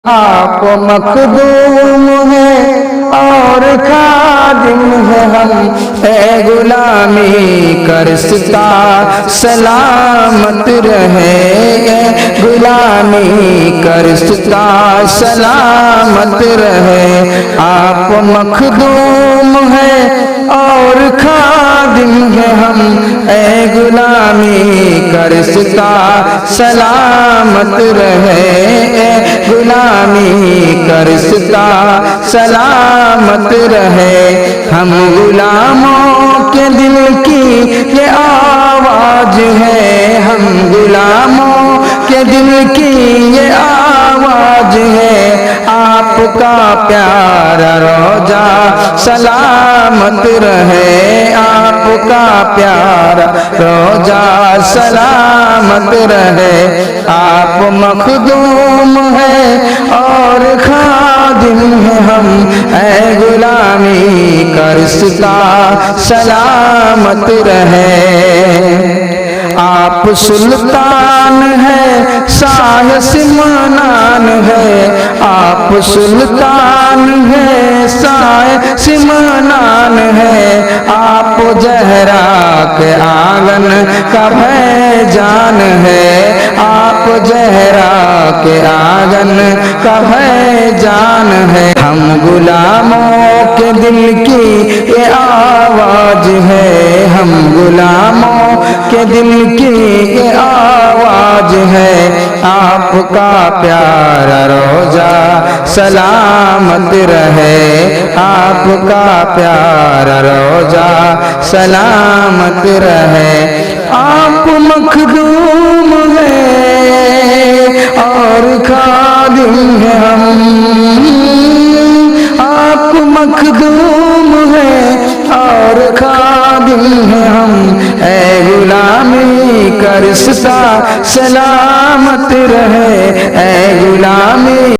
آپ مخدوم ہیں اور خادم ہیں ہم، اے غلامی کرستا سلامت رہے، اے غلامی کرستا سلامت رہے۔ آپ مخدوم ہیں اور خادم ہیں ہم، اے غلامی کرستا سلامت رہے، اے غلامی کرستا سلامت رہے۔ ہم غلاموں کے دل کی یہ آواز ہے، ہم غلاموں کے دل کی یہ آواز ہے۔ آپ کا پیارا روضہ سلامت رہے، آپ کا پیارا روضہ سلامت رہے۔ آپ مخدوم ہیں اور خادم ہیں ہم، اے غلامی کرستا سلامت رہے۔ آپ سلطان ہیں شاہ سمنان ہے، آپ سلطان ہیں شاہ سمنان ہے۔ آپ زہرا کے آنگن کا بھیجان ہے، آپ زہرا کے آنگن کا بھیجان ہے۔ ہم غلاموں کے دل کی یہ آواز ہے، ہم غلاموں کے دل کی یہ آواز ہے۔ آپ کا پیارا روضہ سلامت رہے، آپ کا پیارا روضہ سلامت رہے۔ آپ مخدوم ہیں اور خادم ہیں ہم، آپ مخدوم ہیں اور خادم ہیں ہم، اے غلامی کرستا سلامت رہے، اے غلامی